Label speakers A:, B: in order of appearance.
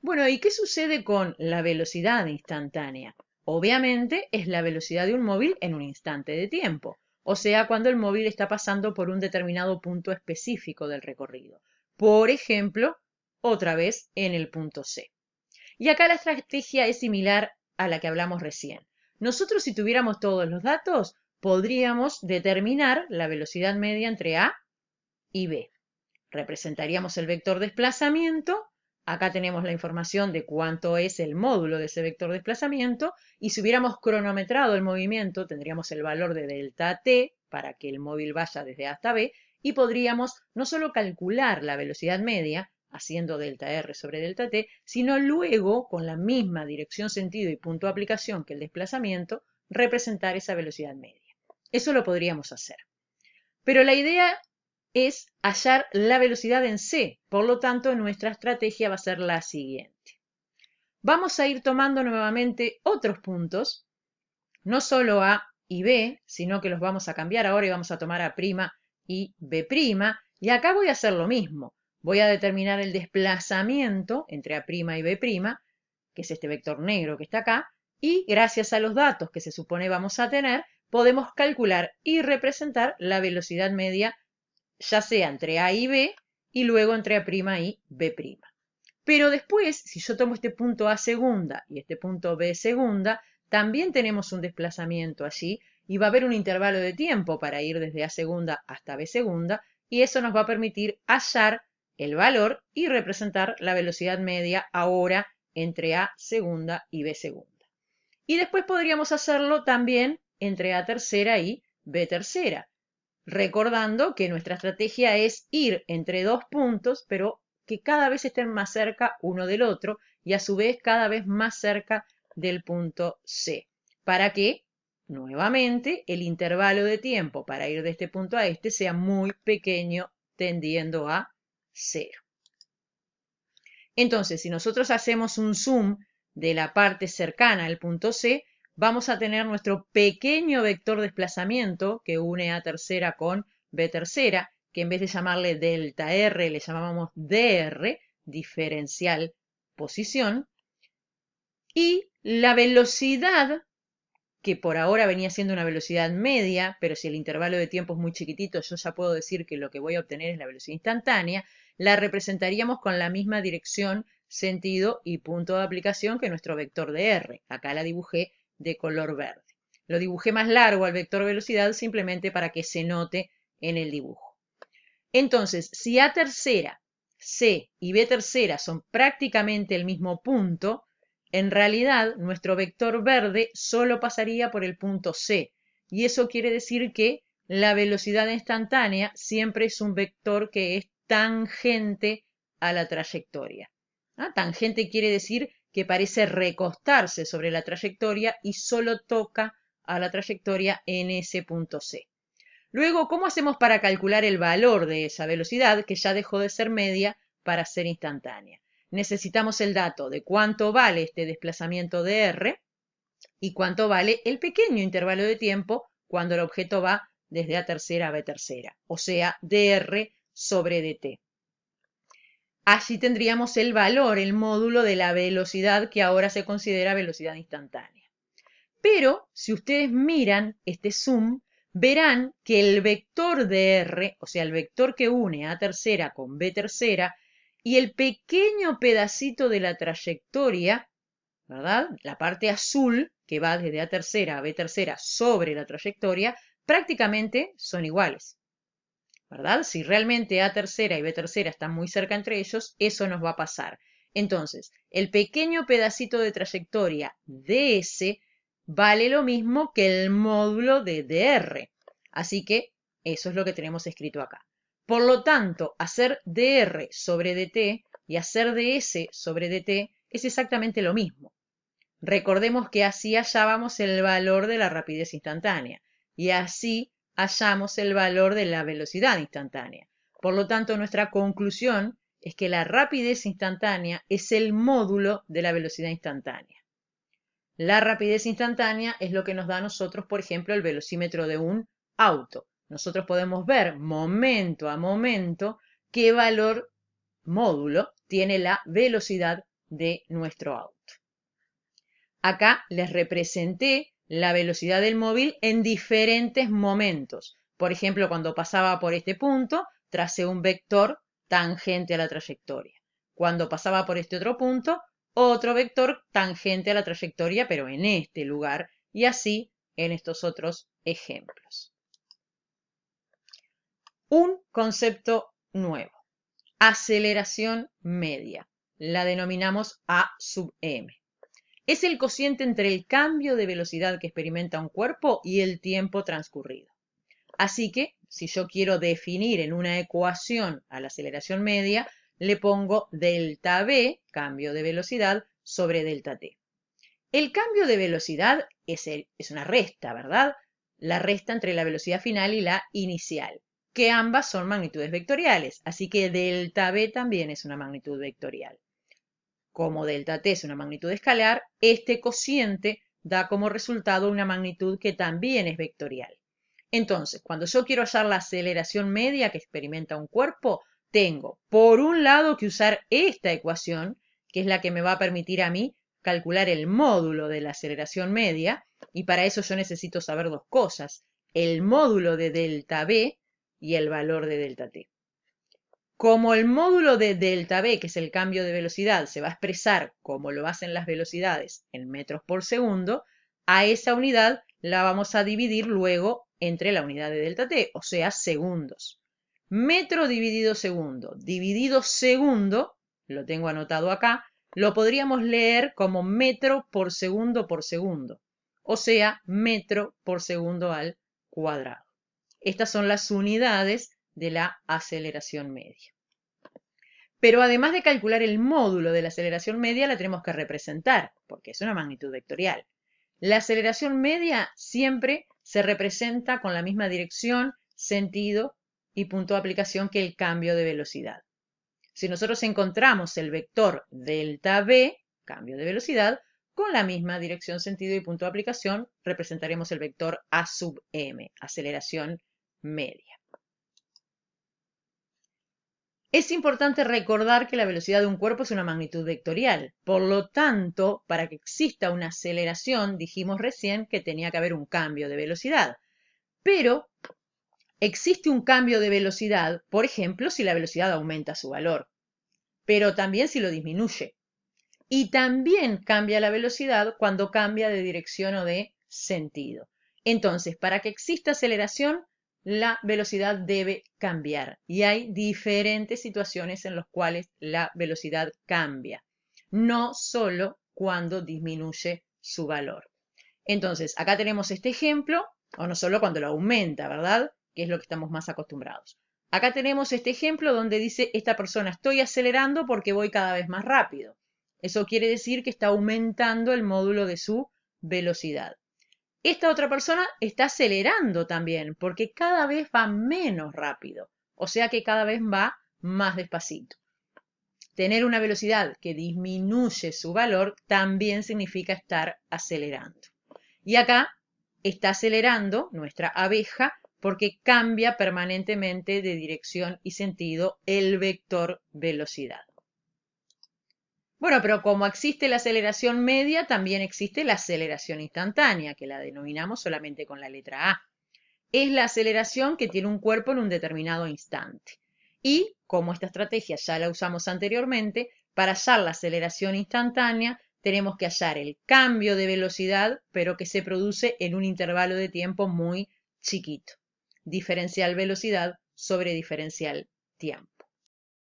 A: Bueno, ¿y qué sucede con la velocidad instantánea? Obviamente es la velocidad de un móvil en un instante de tiempo, o sea, cuando el móvil está pasando por un determinado punto específico del recorrido. Por ejemplo, otra vez en el punto C. Y acá la estrategia es similar a la que hablamos recién. Nosotros, si tuviéramos todos los datos, podríamos determinar la velocidad media entre A y B. Representaríamos el vector desplazamiento. Acá tenemos la información de cuánto es el módulo de ese vector desplazamiento. Y si hubiéramos cronometrado el movimiento, tendríamos el valor de delta t para que el móvil vaya desde A hasta B. Y podríamos no solo calcular la velocidad media, haciendo delta r sobre delta t, sino luego, con la misma dirección, sentido y punto de aplicación que el desplazamiento, representar esa velocidad media. Eso lo podríamos hacer. Pero la idea es hallar la velocidad en C. Por lo tanto, nuestra estrategia va a ser la siguiente. Vamos a ir tomando nuevamente otros puntos, no solo A y B, sino que los vamos a cambiar ahora y vamos a tomar A' y B'. Y acá voy a hacer lo mismo. Voy a determinar el desplazamiento entre A' y B', que es este vector negro que está acá, y gracias a los datos que se supone vamos a tener, podemos calcular y representar la velocidad media, ya sea entre A y B, y luego entre A' y B'. Pero después, si yo tomo este punto A segunda y este punto B segunda, también tenemos un desplazamiento allí y va a haber un intervalo de tiempo para ir desde A segunda hasta B segunda, y eso nos va a permitir hallar el valor y representar la velocidad media ahora entre A segunda y B segunda. Y después podríamos hacerlo también entre A tercera y B tercera, recordando que nuestra estrategia es ir entre dos puntos, pero que cada vez estén más cerca uno del otro y a su vez cada vez más cerca del punto C, para que, nuevamente, el intervalo de tiempo para ir de este punto a este sea muy pequeño, tendiendo a 0. Entonces, si nosotros hacemos un zoom de la parte cercana al punto C, vamos a tener nuestro pequeño vector desplazamiento que une A tercera con B tercera, que en vez de llamarle delta R, le llamábamos dr, diferencial posición, y la velocidad, que por ahora venía siendo una velocidad media, pero si el intervalo de tiempo es muy chiquitito, yo ya puedo decir que lo que voy a obtener es la velocidad instantánea, la representaríamos con la misma dirección, sentido y punto de aplicación que nuestro vector de R. Acá la dibujé de color verde. Lo dibujé más largo al vector velocidad simplemente para que se note en el dibujo. Entonces, si A tercera, C y B tercera son prácticamente el mismo punto, en realidad nuestro vector verde solo pasaría por el punto C, y eso quiere decir que la velocidad instantánea siempre es un vector que es tangente a la trayectoria. Tangente quiere decir que parece recostarse sobre la trayectoria y solo toca a la trayectoria en ese punto C. Luego, ¿cómo hacemos para calcular el valor de esa velocidad que ya dejó de ser media para ser instantánea? Necesitamos el dato de cuánto vale este desplazamiento de R y cuánto vale el pequeño intervalo de tiempo cuando el objeto va desde A tercera a B tercera, o sea, dr sobre dt. Allí tendríamos el valor, el módulo de la velocidad que ahora se considera velocidad instantánea. Pero, si ustedes miran este zoom, verán que el vector de R, o sea, el vector que une A tercera con B tercera, y el pequeño pedacito de la trayectoria, ¿verdad? La parte azul, que va desde A tercera a B tercera sobre la trayectoria, prácticamente son iguales, ¿verdad? Si realmente A tercera y B tercera están muy cerca entre ellos, eso nos va a pasar. Entonces, el pequeño pedacito de trayectoria ds vale lo mismo que el módulo de dr. Así que eso es lo que tenemos escrito acá. Por lo tanto, hacer dr sobre dt y hacer ds sobre dt es exactamente lo mismo. Recordemos que así hallábamos el valor de la rapidez instantánea y así hallamos el valor de la velocidad instantánea. Por lo tanto, nuestra conclusión es que la rapidez instantánea es el módulo de la velocidad instantánea. La rapidez instantánea es lo que nos da a nosotros, por ejemplo, el velocímetro de un auto. Nosotros podemos ver momento a momento qué valor módulo tiene la velocidad de nuestro auto. Acá les representé la velocidad del móvil en diferentes momentos. Por ejemplo, cuando pasaba por este punto, tracé un vector tangente a la trayectoria. Cuando pasaba por este otro punto, otro vector tangente a la trayectoria, pero en este lugar, y así en estos otros ejemplos. Un concepto nuevo, aceleración media. La denominamos A sub m. Es el cociente entre el cambio de velocidad que experimenta un cuerpo y el tiempo transcurrido. Así que, si yo quiero definir en una ecuación a la aceleración media, le pongo delta v, cambio de velocidad, sobre delta t. El cambio de velocidad es una resta, ¿verdad? La resta entre la velocidad final y la inicial, que ambas son magnitudes vectoriales, así que delta v también es una magnitud vectorial. Como delta t es una magnitud escalar, este cociente da como resultado una magnitud que también es vectorial. Entonces, cuando yo quiero hallar la aceleración media que experimenta un cuerpo, tengo por un lado que usar esta ecuación, que es la que me va a permitir a mí calcular el módulo de la aceleración media, y para eso yo necesito saber dos cosas, el módulo de delta v y el valor de delta t. Como el módulo de delta v, que es el cambio de velocidad, se va a expresar como lo hacen las velocidades en metros por segundo, a esa unidad la vamos a dividir luego entre la unidad de delta t, o sea, segundos. Metro dividido segundo, lo tengo anotado acá, lo podríamos leer como metro por segundo, o sea, metro por segundo al cuadrado. Estas son las unidades de la aceleración media. Pero además de calcular el módulo de la aceleración media, la tenemos que representar, porque es una magnitud vectorial. La aceleración media siempre se representa con la misma dirección, sentido y punto de aplicación que el cambio de velocidad. Si nosotros encontramos el vector delta v, cambio de velocidad, con la misma dirección, sentido y punto de aplicación, representaremos el vector a sub m, aceleración media. Es importante recordar que la velocidad de un cuerpo es una magnitud vectorial. Por lo tanto, para que exista una aceleración, dijimos recién que tenía que haber un cambio de velocidad. Pero existe un cambio de velocidad, por ejemplo, si la velocidad aumenta su valor, pero también si lo disminuye. Y también cambia la velocidad cuando cambia de dirección o de sentido. Entonces, para que exista aceleración, la velocidad debe cambiar. Y hay diferentes situaciones en las cuales la velocidad cambia, no solo cuando disminuye su valor. Entonces, acá tenemos este ejemplo, o no solo cuando lo aumenta, ¿verdad? Que es lo que estamos más acostumbrados. Acá tenemos este ejemplo donde dice, esta persona estoy acelerando porque voy cada vez más rápido. Eso quiere decir que está aumentando el módulo de su velocidad. Esta otra persona está acelerando también porque cada vez va menos rápido, o sea que cada vez va más despacito. Tener una velocidad que disminuye su valor también significa estar acelerando. Y acá está acelerando nuestra abeja porque cambia permanentemente de dirección y sentido el vector velocidad. Bueno, pero como existe la aceleración media, también existe la aceleración instantánea, que la denominamos solamente con la letra A. Es la aceleración que tiene un cuerpo en un determinado instante. Y, como esta estrategia ya la usamos anteriormente, para hallar la aceleración instantánea tenemos que hallar el cambio de velocidad, pero que se produce en un intervalo de tiempo muy chiquito. Diferencial velocidad sobre diferencial tiempo.